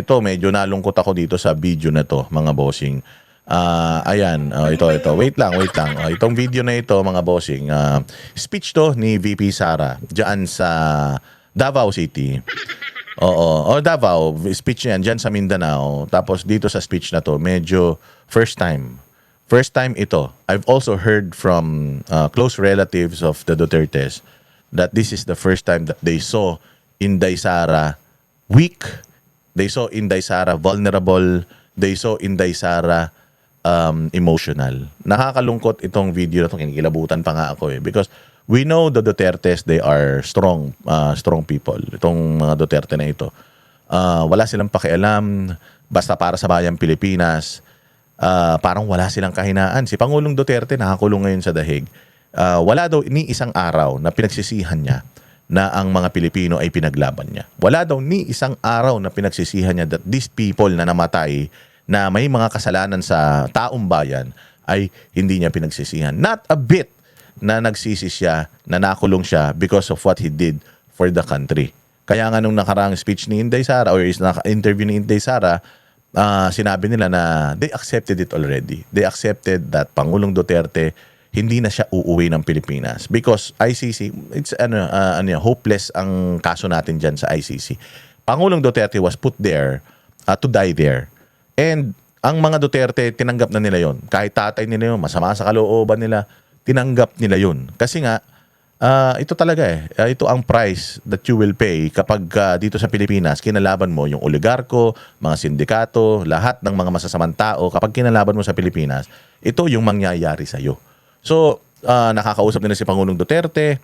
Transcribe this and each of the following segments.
Ito, medyo nalungkot ako dito sa video na to, mga bossing. Ayan, ito. Wait lang. Itong video na ito, mga bossing, speech to ni VP Sara diyan sa Davao City. Oo, Davao, speech yan diyan sa Mindanao. Tapos dito sa speech na to, medyo first time. First time ito. I've also heard from close relatives of the Dutertes that this is the first time that they saw Inday Sara weak. They saw Inday Sara vulnerable. They saw Inday Sara emotional. Nakakalungkot itong video na to. Kinikilabutan pa nga ako eh. Because we know the Dutertes, they are strong people. Itong mga Duterte na ito. Wala silang pakialam. Basta para sa bayang Pilipinas. Parang wala silang kahinaan. Si Pangulong Duterte nakakulong ngayon sa dahig. Wala daw ni isang araw na pinagsisihan niya na ang mga Pilipino ay pinaglaban niya. Wala daw ni isang araw na pinagsisihan niya that these people na namatay na may mga kasalanan sa taong bayan ay hindi niya pinagsisihan. Not a bit na nagsisi siya, na nakulong siya because of what he did for the country. Kaya nga nung nakaraang speech ni Inday Sara or is naka-interview ni Inday Sara, sinabi nila na they accepted it already. They accepted that Pangulong Duterte hindi na siya uuwi ng Pilipinas because ICC, it's hopeless ang kaso natin dyan sa ICC. Pangulong Duterte was put there to die there. And ang mga Duterte, tinanggap na nila yon. Kahit tatay nila yun, masama sa kalooban nila, tinanggap nila yun. Kasi nga, ito talaga eh. Ito ang price that you will pay kapag dito sa Pilipinas, kinalaban mo yung oligarko, mga sindikato, lahat ng mga masasamang tao. Kapag kinalaban mo sa Pilipinas, ito yung mangyayari sa'yo. So, nakakausap nila si Pangulong Duterte.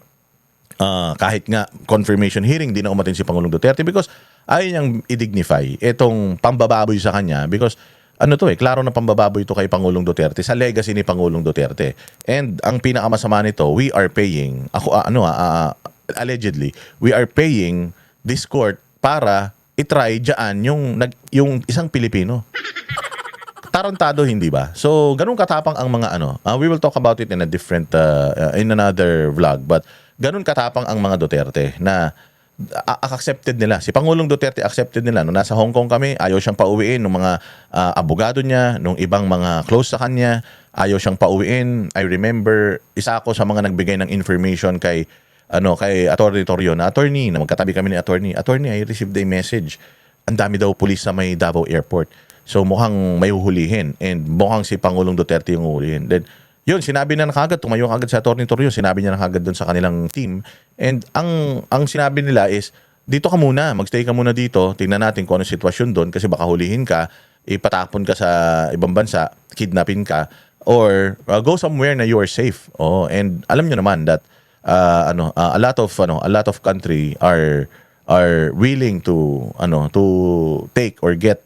Kahit nga confirmation hearing, di na umatin si Pangulong Duterte because ayaw niyang i-dignify itong pambababoy sa kanya because klaro na pambababoy ito kay Pangulong Duterte sa legacy ni Pangulong Duterte. And ang pinakamasama nito, we are paying, allegedly, we are paying this court para itry dyan yung isang Pilipino. Tarantado, hindi ba? So, ganun katapang ang mga we will talk about it in a different, in another vlog, but ganun katapang ang mga Duterte na accepted nila. Si Pangulong Duterte accepted nila. Nung nasa Hong Kong kami, ayaw siyang pauwiin ng mga abogado niya, nung ibang mga close sa kanya, ayaw siyang pauwiin. I remember, isa ako sa mga nagbigay ng information kay Attorney Torrio na attorney, na magkatabi kami ni attorney. Attorney, I received a message. Ang dami daw pulis sa may Davao Airport. So mukhang may huhulihin and mukhang si Pangulong Duterte yung huhulihin. Then yun, sinabi na kagad, tumayo kagad sa Attorney Torrio, sinabi niya na kagad doon sa kanilang team. And ang sinabi nila is, dito ka muna, magstay ka muna dito, tingnan natin kung ano sitwasyon doon kasi baka hulihin ka, ipatapon ka sa ibang bansa, kidnapin ka, or go somewhere na you are safe. Oh, and alam niyo naman that a lot of country are willing to take or get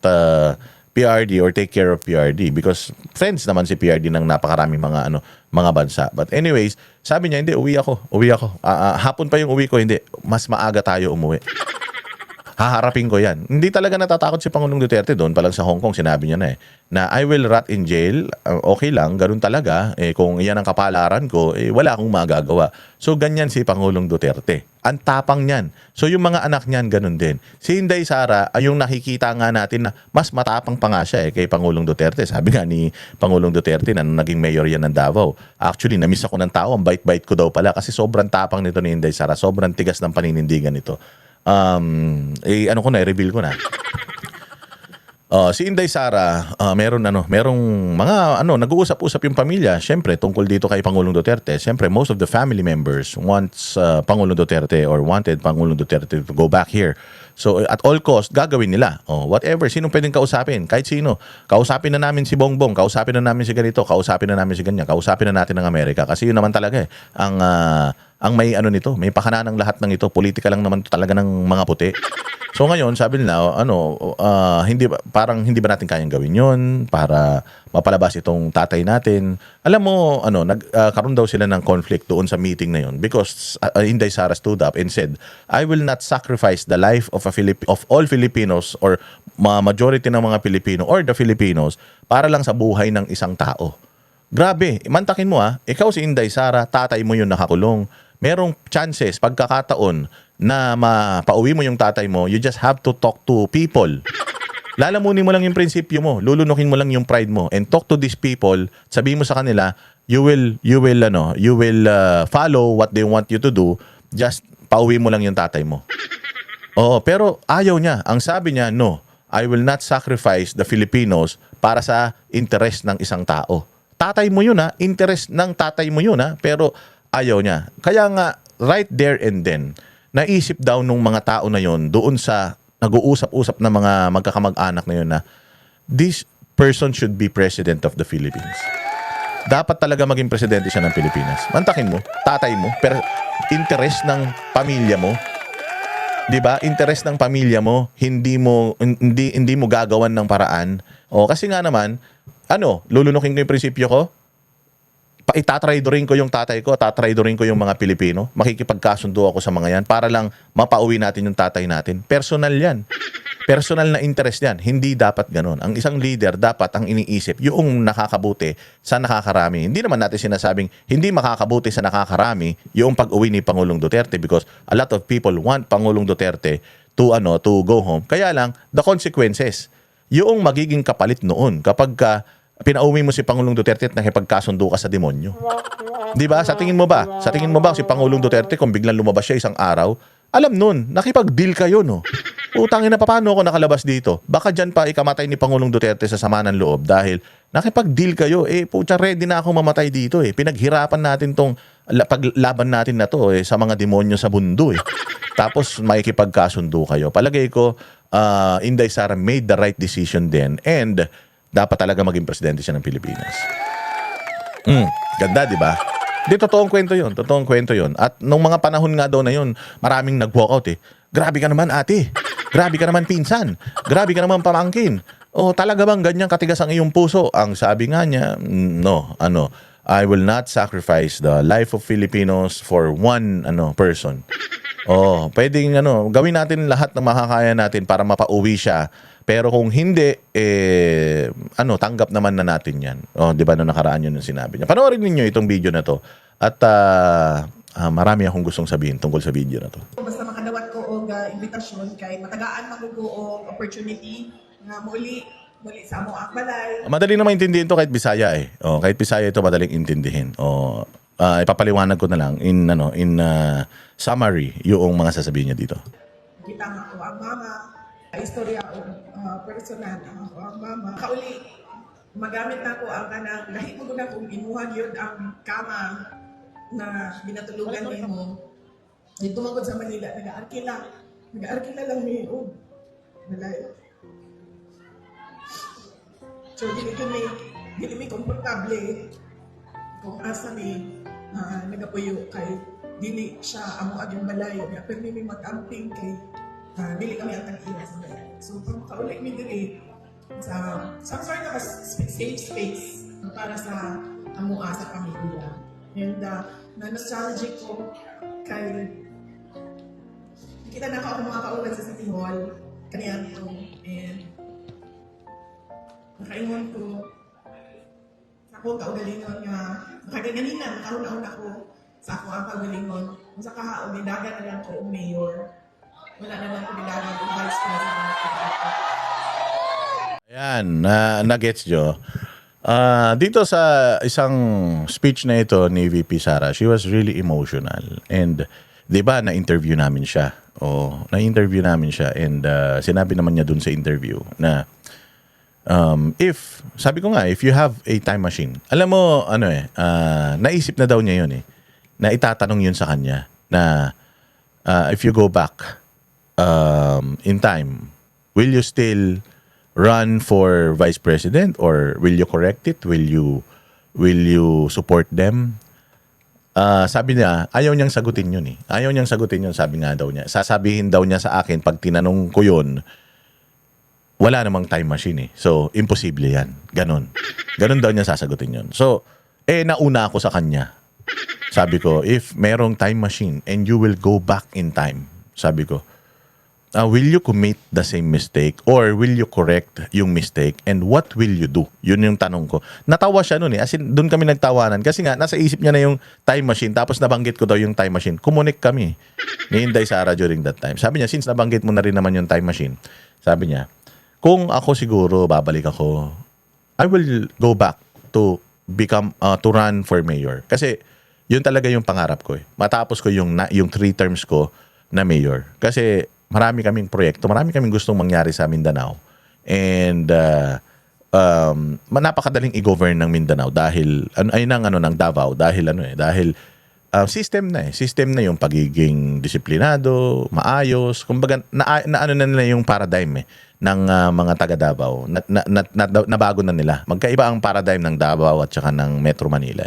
PRD or take care of PRD because friends naman si PRD ng napakaraming mga bansa. But anyways, sabi niya, hindi, uwi ako. Hapon pa yung uwi ko, hindi. Mas maaga tayo umuwi. Haharapin ko yan. Hindi talaga natatakot si Pangulong Duterte doon. Palang sa Hong Kong, sinabi niya na I will rot in jail. Okay lang, ganun talaga. Kung iyan ang kapalaran ko, wala akong magagawa. So, ganyan si Pangulong Duterte. Ang tapang niyan. So, yung mga anak niyan, ganun din. Si Inday Sara, yung nakikita nga natin na mas matapang pa nga siya kay Pangulong Duterte. Sabi nga ni Pangulong Duterte na nung naging mayor yan ng Davao. Actually, namiss ako ng tao. Ang bite-bite ko daw pala kasi sobrang tapang nito ni Inday Sara. Sobrang tigas ng paninindigan nito. I-reveal ko na. Si Inday Sara, merong mga nag-uusap-usap yung pamilya, syempre tungkol dito kay Pangulong Duterte. Syempre most of the family members wants Pangulong Duterte or wanted Pangulong Duterte to go back here. So at all cost, gagawin nila. Whatever, sinong pwedeng kausapin? Kahit sino. Kausapin na namin si Bongbong, kausapin na namin si ganito, kausapin na namin si ganyan, kausapin na natin ng Amerika. Kasi yun naman talaga ang may nito, may pakana ng lahat ng ito, politika lang naman talaga ng mga puti. So ngayon, sabi nila, hindi ba natin kayang gawin 'yon para mapalabas itong tatay natin? Alam mo, nagkaroon daw sila ng conflict doon sa meeting na 'yon because Inday Sara stood up and said, I will not sacrifice the life of all Filipinos or majority ng mga Pilipino or the Filipinos para lang sa buhay ng isang tao. Grabe, mantakin mo ikaw si Inday Sara, tatay mo yung nakakulong. Merong chances, pagkakataon na mapauwi mo yung tatay mo, you just have to talk to people. Lalamunin mo lang yung prinsipyo mo, lulunukin mo lang yung pride mo, and talk to these people. Sabihin mo sa kanila, you will follow what they want you to do. Just pauwi mo lang yung tatay mo. Oo, pero ayaw niya. Ang sabi niya, no, I will not sacrifice the Filipinos para sa interest ng isang tao. Tatay mo yun ha, interest ng tatay mo yun ha, pero ayaw niya. Kaya nga, right there and then, naisip daw nung mga tao na yun doon sa nag-uusap-usap na mga magkakamag-anak na yun na this person should be president of the Philippines. Dapat talaga maging presidente siya ng Pilipinas. Mantakin mo, tatay mo, pero interest ng pamilya mo, 'di ba? Interest ng pamilya mo, hindi mo gagawan ng paraan. O kasi nga naman, lulunukin ko yung prinsipyo ko. Itatraidorin ko yung tatay ko, tatraidorin ko yung mga Pilipino. Makikipagkasundo ako sa mga yan para lang mapauwi natin yung tatay natin. Personal yan. Personal na interest yan. Hindi dapat ganun. Ang isang leader, dapat ang iniisip, yung nakakabuti sa nakakarami. Hindi naman natin sinasabing hindi makakabuti sa nakakarami yung pag-uwi ni Pangulong Duterte because a lot of people want Pangulong Duterte to go home. Kaya lang, the consequences, yung magiging kapalit noon kapag pinauwi mo si Pangulong Duterte at nakipagkasundo ka sa demonyo. 'Di ba? Sa tingin mo ba si Pangulong Duterte kung biglang lumabas siya isang araw, alam nun, nakipag-deal kayo, no? Utangin na, paano ako nakalabas dito? Baka dyan pa ikamatay ni Pangulong Duterte sa sama ng loob dahil nakipag-deal kayo. Pucha, ready na ako mamatay dito eh. Pinaghirapan natin tong paglaban natin na to sa mga demonyo sa mundo eh. Tapos makikipagkasundo kayo. Palagay ko, Inday Sara made the right decision then and dapat talaga maging presidente siya ng Pilipinas. Ganda, di ba? Di, totoong kwento yun. At nung mga panahon nga daw na yun, maraming nag-walkout eh. Grabe ka naman ate. Grabe ka naman pinsan. Grabe ka naman pamangkin. Talaga bang ganyan katigas ang iyong puso? Ang sabi nga niya, no, I will not sacrifice the life of Filipinos for one person. Pwedeng gawin natin lahat na makakaya natin para mapauwi siya. Pero kung hindi, tanggap naman na natin yan. Di ba, nakaraan yun yung sinabi niya. Panoorin ninyo itong video na to. At marami akong gustong sabihin tungkol sa video na to. Basta makadawat ko og invitasyon kay matagaan magugo og opportunity nga muli sa amo ang balay. Madali na maintindihan to kahit Bisaya eh. Kahit Bisaya ito madaling intindihin. Ipapaliwanag ko na lang in summary yung mga sasabihin niya dito. Kita nga ko ang mama, istorya o personal ang mama. Kauli, magamit na ko ang kanang lahi mo na kung imuhag yun ang kama na binatulugan nimo. Dito magod sa Manila, nag-arkila lang mi og balay. So dili mi komportable kung asa mi nagapuyo kay dili siya amo agyong balay. Pero mi mag-amping kay dili kami ang tag-iya sa balay. So pag makauli mi diri sa some sort of a safe space para sa amo sa pamilya. And na-nostalgic ko kay kita na ako mga kaulan sa City Hall kaniyan to and nakaingon ko sa akong kaugalingon nga nakaganina nakauna ako sa ako ang kaugalingon kung sa kahaon nidagan na lang ko o mayor wala na lang ko nidagan o vice president. Ayan, na-gets nyo. Dito sa isang speech na ito ni VP Sara, she was really emotional. And, di ba, na-interview namin siya. Na-interview namin siya. And sinabi naman niya dun sa interview na sabi ko nga, if you have a time machine, alam mo, naisip na daw niya yun eh, na itatanong yun sa kanya, na if you go back in time, will you still run for vice president or will you correct it? Will you support them? Sabi niya, ayaw niyang sagutin yun eh. Ayaw niyang sagutin yun, sabi nga daw niya. Sasabihin daw niya sa akin, pag tinanong ko yun, wala namang time machine eh. So, imposible yan. Ganon daw niya sasagutin yun. So, nauna ako sa kanya. Sabi ko, if merong time machine and you will go back in time, sabi ko, will you commit the same mistake or will you correct yung mistake and what will you do? Yun yung tanong ko. Natawa siya noon eh. As in, doon kami nagtawanan kasi nga nasa isip niya na yung time machine tapos nabanggit ko daw yung time machine. Kumunik kami ni Inday Sara during that time. Sabi niya, since nabanggit mo na rin naman yung time machine, sabi niya, Kung ako siguro, babalik ako, I will go back to become, to run for mayor. Kasi, yun talaga yung pangarap ko eh. Matapos ko yung 3 terms ko na mayor. Kasi, marami kaming proyekto, marami kaming gustong mangyari sa Mindanao. And, napakadaling i-govern ng Mindanao dahil, ng Davao, dahil system na yung pagiging disiplinado, maayos, kumbaga ano na nila yung paradigm ng mga taga Davao. Nabago na nila. Magkaiba ang paradigm ng Davao at saka ng Metro Manila.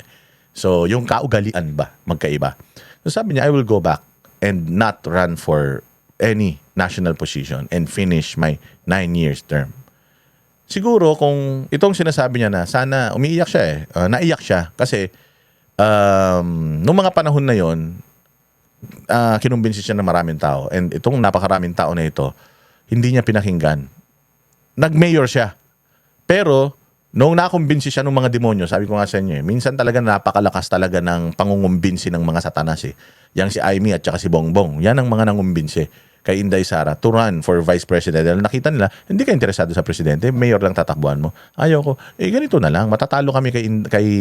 So, yung kaugalian ba magkaiba. So, sabi niya, I will go back and not run for any national position and finish my 9 years term. Siguro kung itong sinasabi niya na sana umiiyak siya naiyak siya kasi nung mga panahon na yon, kinumbinsi siya ng maraming tao. And itong napakaraming tao na ito, hindi niya pinakinggan. Nag-mayor siya. Pero, nung nakumbinsi siya ng mga demonyo, sabi ko nga sa inyo, minsan talaga napakalakas talaga ng pangungumbinsi ng mga satanas eh. Yang si Aimee at saka si Bongbong. Yan ang mga nangumbinsi kay Inday Sara to run for vice president. Dahil nakita nila, hindi ka interesado sa presidente, mayor lang tatakbuhan mo. Ayaw ko. Ganito na lang. Matatalo kami kay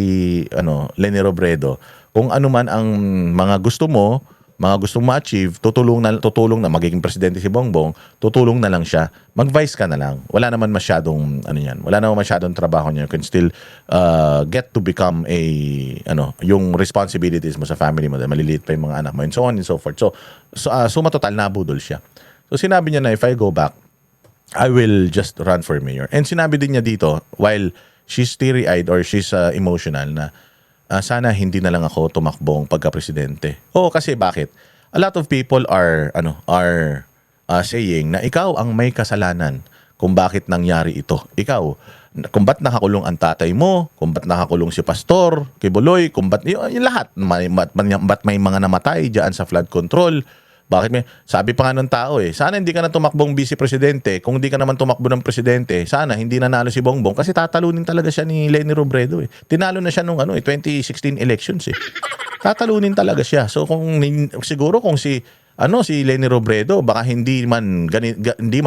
Leni Robredo. Kung ano man ang mga gusto mo, mga gustong ma-achieve, tutulong na magiging presidente si Bongbong, tutulong na lang siya. Mag-vice ka na lang. Wala naman masyadong wala naman masyadong trabaho niya. You can still get to become yung responsibilities mo sa family mo, dahil maliliit pa yung mga anak mo, and so on and so forth. So matotal nabudol siya. So sinabi niya na if I go back, I will just run for mayor. And sinabi din niya dito, while she's teary-eyed or she's emotional na sana hindi na lang ako tumakbong pagka-presidente. Kasi bakit? A lot of people are saying na ikaw ang may kasalanan kung bakit nangyari ito. Ikaw, kung ba't nakakulong ang tatay mo, kung ba't nakakulong si Pastor, Kibuloy, kung ba't yung lahat, ba't may mga namatay dyan sa flood control. Bakit sabi pa nga ng tao sana hindi ka na tumakbong vice-presidente. Kung hindi ka naman tumakbo ng presidente, sana hindi nanalo si Bongbong kasi tatalunin talaga siya ni Leni Robredo Tinalo na siya nung 2016 elections Tatalunin talaga siya. So siguro kung si Leni Robredo, baka hindi man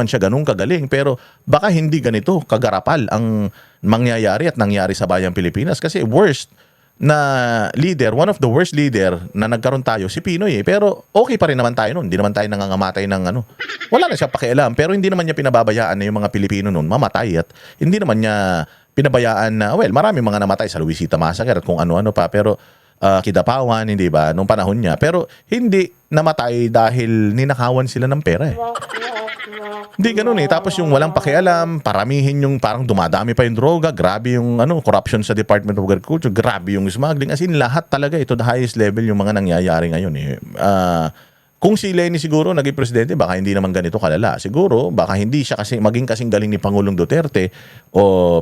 siya ganun kagaling, pero baka hindi ganito kagarapal ang mangyayari at nangyari sa bayang Pilipinas kasi worst na leader, one of the worst leader na nagkaroon tayo, si Pinoy Pero okay pa rin naman tayo noon. Hindi naman tayo nangangamatay ng Wala na siya pakialam. Pero hindi naman niya pinababayaan na yung mga Pilipino noon mamatay. At hindi naman niya pinabayaan na, marami mga namatay sa Luisita Massacre at kung ano-ano pa. Pero Kidapawan, hindi ba? Nung panahon niya. Pero hindi namatay dahil ninakawan sila ng pera Hindi ganun Tapos yung walang pakialam, paramihin yung parang dumadami pa yung droga, grabe yung corruption sa Department of Agriculture, grabe yung smuggling. As in, lahat talaga ito the highest level yung mga nangyayari ngayon Kung si Leni siguro naging presidente, baka hindi naman ganito kalala. Siguro, baka hindi siya maging kasing galing ni Pangulong Duterte.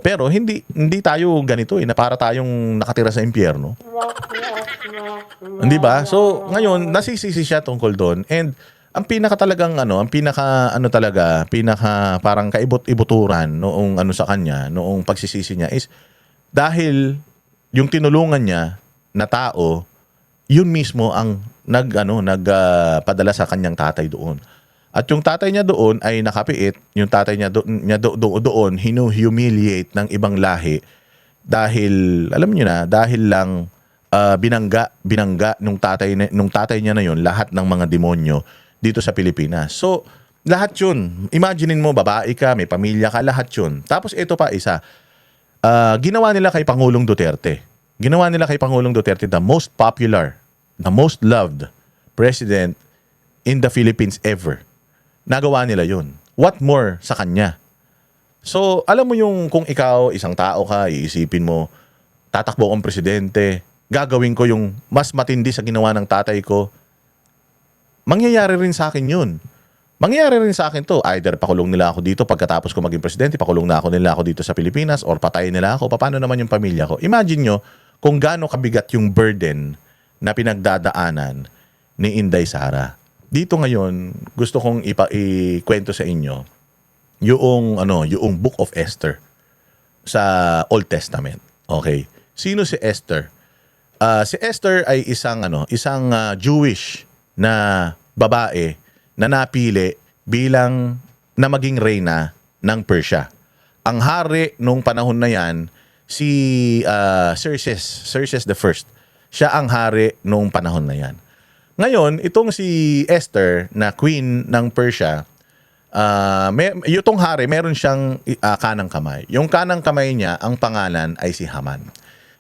Pero hindi tayo ganito na para tayong nakatira sa impyerno. Hindi ba? So, ngayon, nasisisi siya tungkol doon. And ang pinaka parang kaibot-ibuturan noong sa kanya, noong pagsisisi niya is dahil yung tinulungan niya na tao, yun mismo ang nagpadala sa kanyang tatay doon. At yung tatay niya doon ay nakapiit, yung tatay niya doon humiliate ng ibang lahi dahil alam niyo na, dahil lang binangga nung tatay niya na yun lahat ng mga demonyo dito sa Pilipinas. So, lahat yun. Imaginein mo, babae ka, may pamilya ka, lahat yun. Tapos ito pa isa, ginawa nila kay Pangulong Duterte. Ginawa nila kay Pangulong Duterte the most popular, the most loved president in the Philippines ever. Nagawa nila yun. What more sa kanya? So, alam mo yung kung ikaw, isang tao ka, iisipin mo, tatakbo akong presidente, gagawin ko yung mas matindi sa ginawa ng tatay ko, mangyayari rin sa akin yun. Mangyayari rin sa akin to. Either pakulong nila ako dito pagkatapos ko maging presidente, pakulong nila ako dito sa Pilipinas, or patayin nila ako. Paano naman yung pamilya ko? Imagine nyo kung gaano kabigat yung burden na pinagdadaanan ni Inday Sara. Dito ngayon, gusto kong ikwento sa inyo yung Book of Esther sa Old Testament. Okay. Sino si Esther? Si Esther ay isang Jewish na babae na napili bilang na maging reyna ng Persia. Ang hari nung panahon na yan, si Xerxes the First. Siya ang hari nung panahon na yan. Ngayon, itong si Esther na queen ng Persia, itong hari, meron siyang kanang kamay. Yung kanang kamay niya, ang pangalan ay si Haman.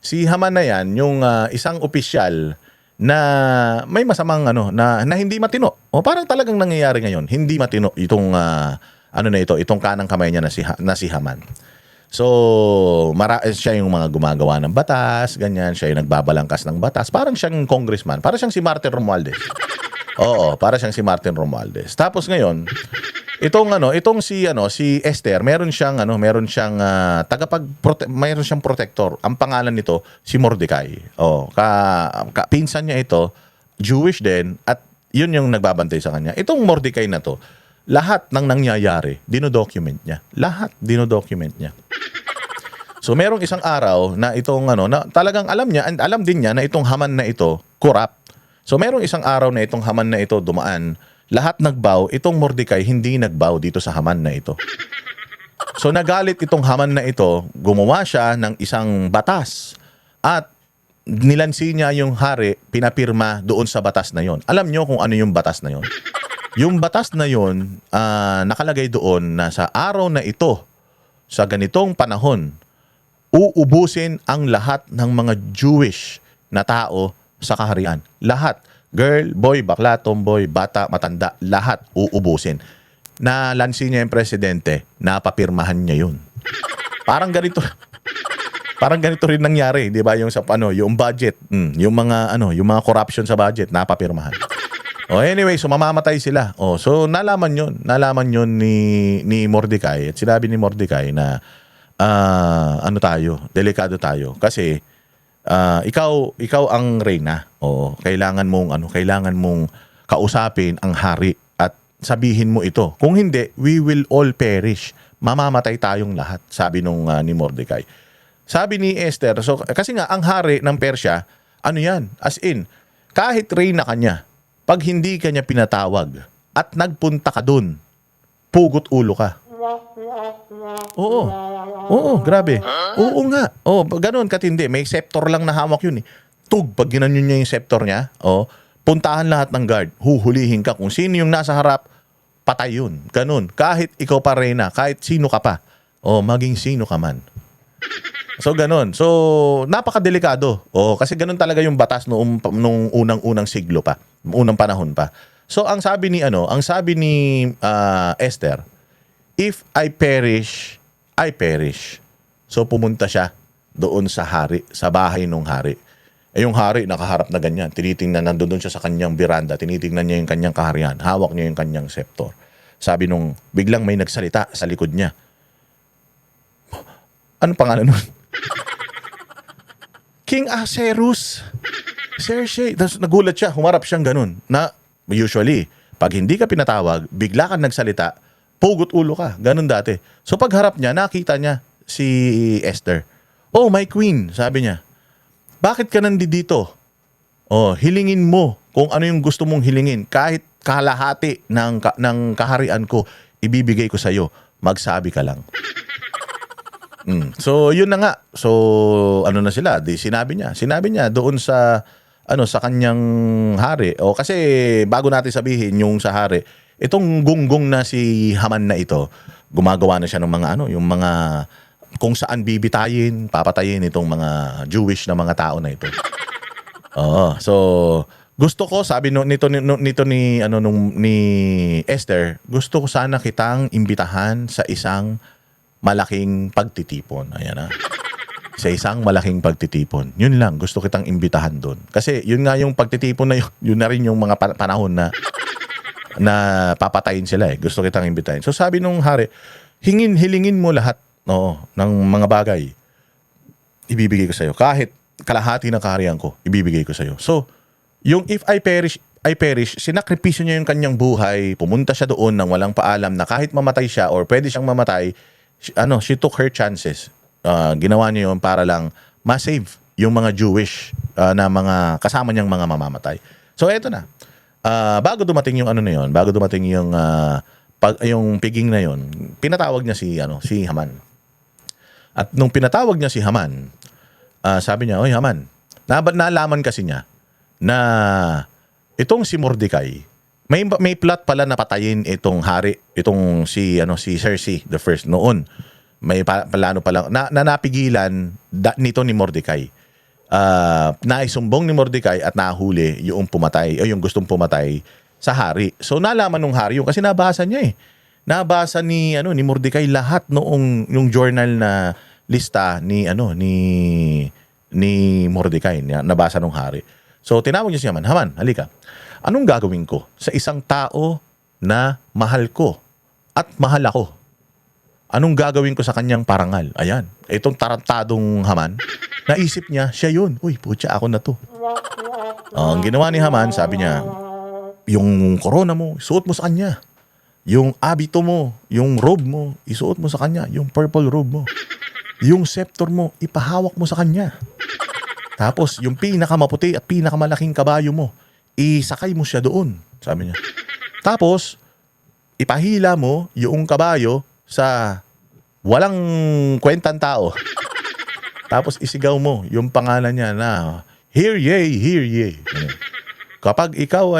Si Haman na yan, yung isang opisyal na may masamang na hindi matino. O parang talagang nangyayari ngayon, hindi matino itong itong kanang kamay niya na si Haman. So, siya yung mga gumagawa ng batas, ganyan, siya yung nagbabalangkas ng batas. Parang siyang congressman, parang siyang si Martin Romualdez. Oo, para siyang si Martin Romualdez. Tapos ngayon, itong si Esther, meron siyang mayroon siyang protector. Ang pangalan nito si Mordecai. Oh, pinsan niya ito, Jewish din, at yun yung nagbabantay sa kanya. Itong Mordecai na to, lahat ng nangyayari, dinodocument niya. Lahat dinodocument niya. So merong isang araw na itong na talagang alam din niya na itong Haman na ito corrupt. So merong isang araw na itong Haman na ito dumaan, lahat nagbow, itong Mordecai hindi nagbow dito sa Haman na ito. So nagalit itong Haman na ito, gumawa siya ng isang batas at nilansi niya yung hari, pinapirma doon sa batas na yon. Alam niyo kung ano yung batas na yon? Yung batas na yon, nakalagay doon na sa araw na ito, sa ganitong panahon, uubusin ang lahat ng mga Jewish na tao sa kaharian. Lahat. Girl, boy, bakla, tomboy, bata, matanda, lahat uubusin. Nalansi niya yung presidente, napapirmahan niya yun. Parang ganito rin nangyari, 'di ba? Yung sa yung budget, yung mga corruption sa budget, napapirmahan. Anyway, so mamamatay sila. So nalaman 'yon ni Mordecai. At sinabi ni Mordecai na delikado tayo kasi ikaw ang reyna. Kailangan mong kausapin ang hari at sabihin mo ito. Kung hindi, we will all perish. Mamamatay tayong lahat, sabi ni Mordecai. Sabi ni Esther, so kasi nga ang hari ng Persya, as in, kahit reyna ka niya, pag hindi ka niya pinatawag at nagpunta ka dun, pugot ulo ka. Oo, grabe. Oo nga. Ganoon katindi. May scepter lang na hawak yun eh. Pag ginanyon niya yung scepter niya, puntahan lahat ng guard. Huhulihin ka. Kung sino yung nasa harap, patay yun. Ganun. Kahit ikaw pa reyna, kahit sino ka pa. Maging sino ka man. So ganun. So napakadelikado. Kasi ganun talaga yung batas nung unang siglo pa, unang panahon pa. So ang sabi ni Esther, if I perish, I perish. So pumunta siya doon sa hari, sa bahay ng hari. Yung hari nakaharap na ganyan, tinitingnan, nandoon siya sa kanyang biranda, tinitingnan niya yung kanyang kaharian, hawak niya yung kanyang scepter. Sabi biglang may nagsalita sa likod niya. Anong pangalan nun? King Ahasuerus. Xerxes. Tapos nagulat siya, humarap siyang ganun. Na usually, pag hindi ka pinatawag, bigla kang nagsalita, pugot ulo ka. Ganun dati. So pagharap niya, nakita niya si Esther. Oh, my queen, sabi niya. Bakit ka nandito? Hilingin mo kung ano yung gusto mong hilingin. Kahit kalahati ng kaharian ko, ibibigay ko sa'yo. Magsabi ka lang. So yun na nga. So na sila, sinabi niya doon sa kanyang hari. Kasi bago natin sabihin yung sa hari, itong gunggong na si Haman na ito, gumagawa na siya ng mga yung mga kung saan bibitayin, papatayin itong mga Jewish na mga tao na ito. So gusto ko, sabi nito ni Esther, gusto ko sana kitang imbitahan sa isang malaking pagtitipon. Ayan na. Sa isang malaking pagtitipon. Yun lang, gusto kitang imbitahan doon. Kasi yun nga yung pagtitipon na yun na rin yung mga panahon na papatayin sila eh. Gusto kitang imbitahin. So sabi nung hari, hilingin mo lahat ng mga bagay. Ibibigay ko sa'yo. Kahit kalahati ng kaharian ko, ibibigay ko sa'yo. So, yung if I perish, sinakripisyo niya yung kanyang buhay, pumunta siya doon nang walang paalam na kahit mamatay siya or pwede siyang mamatay, she took her chances. Ginawa niya yun para lang ma-save yung mga Jewish na mga kasama niyang mga mamamatay. So eto na. Bago dumating yung bago dumating yung yung piging na yon, pinatawag niya si Haman. At nung pinatawag niya si Haman, sabi niya, "Oy Haman, nalaman kasi niya na itong si Mordecai, may plot pala na patayin itong hari, itong si Cersei the first noon. May plano pala na napigilan nito ni Mordecai. Naisumbong ni Mordecai at nahuli yung pumatay o yung gustong pumatay sa hari. So nalaman nung hari yung kasi nabasa niya eh. Nabasa ni Mordecai lahat noong yung journal na lista ni Mordecai, nabasa nung hari. So tinawag niya si Haman, "Haman, halika. Anong gagawin ko sa isang tao na mahal ko at mahal ako? Anong gagawin ko sa kanyang parangal?" Ayan, itong tarantadong Haman, naisip niya, siya yun. Uy, putya, ako na to. Ang ginawa ni Haman, sabi niya, yung corona mo, isuot mo sa kanya. Yung abito mo, yung robe mo, isuot mo sa kanya. Yung purple robe mo. Yung scepter mo, ipahawak mo sa kanya. Tapos, yung pinakamaputi at pinakamalaking kabayo mo, isakay mo siya doon, sabi niya. Tapos, ipahila mo yung kabayo sa walang kwentang tao. Tapos isigaw mo yung pangalan niya na "Hear ye, hear ye." Kapag ikaw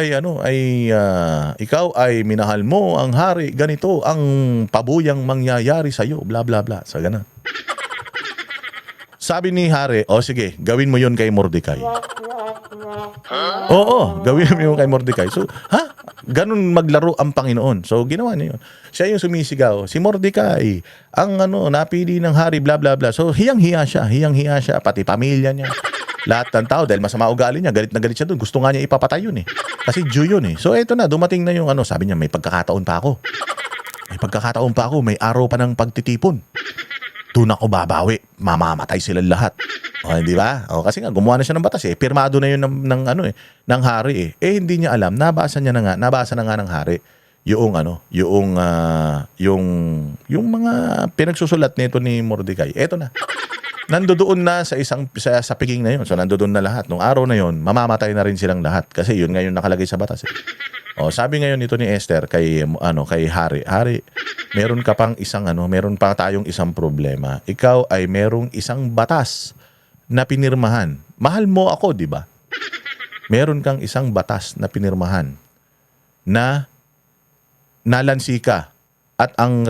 ay minahal mo ang hari, ganito ang pabuyang mangyayari sa iyo, bla bla bla. So ganun. Sabi ni hari, "O sige, gawin mo yun kay Mordecai." Oo, gawin mo yun kay Mordecai. So, ganun maglaro ang Panginoon. So, ginawa niya yun. Siya yung sumisigaw. Si Mordecai, ang napili ng hari, bla bla bla. So, hiyang-hiya siya, pati pamilya niya. Lahat ng tao, dahil masama ugali niya, galit na galit siya doon. Gusto nga niya ipapatay yun eh. Kasi Jew yun eh. So, eto na, dumating na yung sabi niya, may pagkakataon pa ako. May araw pa ng pagtitipon. Doon ako babawi. Mamamatay silang lahat. O, di ba? O, kasi nga, gumawa na siya ng batas eh. Pirmado na yun ng hari eh. Eh, hindi niya alam. Nabasa na nga ng hari yung mga pinagsusulat nito ni Mordecai. Eto na. Nandoon na sa piging na yun. So, nandoon na lahat. Nung araw na yun, mamamatay na rin silang lahat. Kasi yun ngayon nakalagay sa batas eh. O, sabi ngayon nito ni Esther kay hari, meron pa tayong isang problema. Ikaw ay merong isang batas na pinirmahan. Mahal mo ako, di ba? Meron kang isang batas na pinirmahan na nalansi ka at ang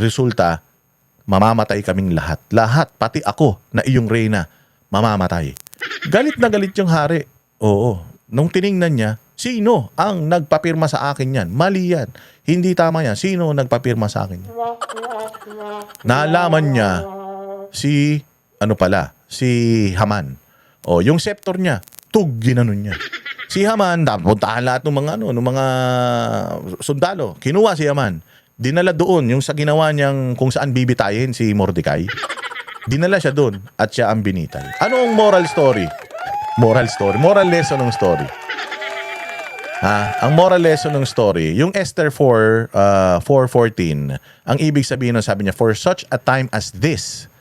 resulta, mamamatay kaming lahat. Lahat, pati ako na iyong reyna, mamamatay. Galit na galit yung hari. Oo. Nung tiningnan niya, sino ang nagpapirma sa akin yan? Mali yan. Hindi tama yan. Sino nagpapirma sa akin yan? Nalaman niya si Haman. O, yung scepter niya, ginanon niya. Si Haman, puntahan lahat ng mga sundalo. Kinuha si Haman. Dinala doon yung sa ginawa niyang kung saan bibitayin si Mordecai. Dinala siya doon at siya ang binitay. Ano ang moral lesson ng story. Ang moral lesson ng story, yung Esther 4:14, ang ibig sabihin nun, sabi niya, for such a time as this.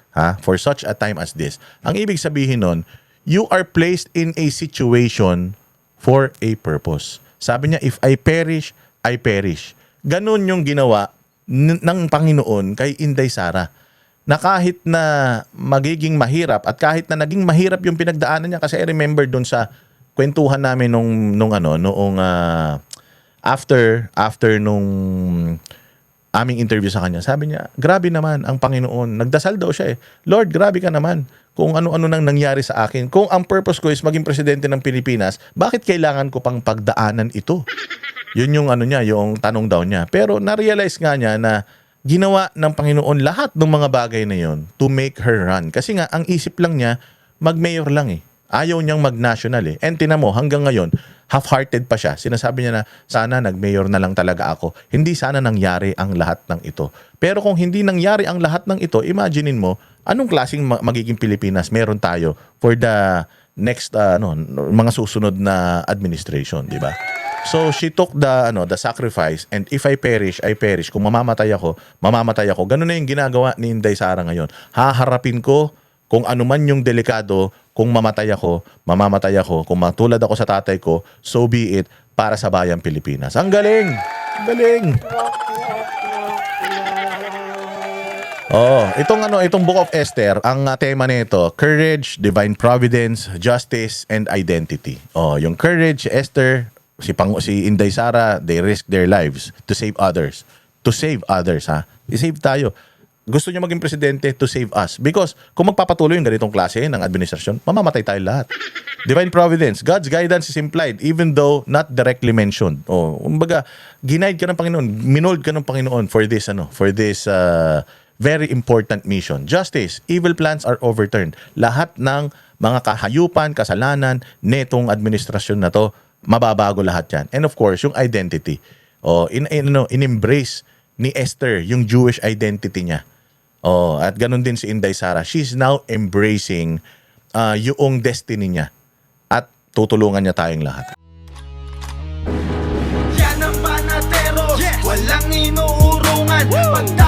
For such a time as this. Ang ibig sabihin nun, you are placed in a situation for a purpose. Sabi niya, if I perish, I perish. Ganun yung ginawa ng Panginoon kay Inday Sara. Na kahit na magiging mahirap at kahit na naging mahirap yung pinagdaanan niya, kasi I remember dun sa kwentuhan namin after nung aming interview sa kanya, sabi niya, grabe naman ang Panginoon. Nagdasal daw siya eh. Lord, grabe ka naman kung ano-ano nang nangyari sa akin. Kung ang purpose ko is maging presidente ng Pilipinas, bakit kailangan ko pang pagdaanan ito? Yun yung yung tanong daw niya. Pero na-realize nga niya na ginawa ng Panginoon lahat ng mga bagay na yon to make her run. Kasi nga, ang isip lang niya, mag-mayor lang eh. Ayaw niyang mag-national eh. And tinan mo, hanggang ngayon, half-hearted pa siya. Sinasabi niya na, sana nag-mayor na lang talaga ako. Hindi sana nangyari ang lahat ng ito. Pero kung hindi nangyari ang lahat ng ito, imaginein mo, anong klaseng magiging Pilipinas meron tayo for the next, mga susunod na administration, di ba? So she took the sacrifice, and if I perish, I perish. Kung mamamatay ako, mamamatay ako. Ganun na yung ginagawa ni Inday Sara ngayon. Haharapin ko kung ano man yung delikado, kung mamatay ako, mamamatay ako. Kung matulad ako sa tatay ko, so be it, para sa bayang Pilipinas. Ang galing! Galing! Itong Book of Esther, ang tema nito, courage, divine providence, justice, and identity. Yung courage, Esther, si Inday Sara, they risk their lives to save others. To save others, ha? I-save tayo. Gusto niyo maging presidente to save us. Because kung magpapatuloy yung ganitong klase ng administrasyon, mamamatay tayo lahat. Divine providence, God's guidance is implied even though not directly mentioned. Kumbaga, ginaid ka ng Panginoon, minold ka ng Panginoon for this very important mission. Justice, evil plans are overturned. Lahat ng mga kahayupan, kasalanan netong administrasyon na to, mababago lahat yan. And of course, yung identity. In-embrace ni Esther yung Jewish identity niya. At ganun din si Inday Sara. She's now embracing yung destiny niya. At tutulungan niya tayong lahat. Yan ang panatero, walang inuurungan.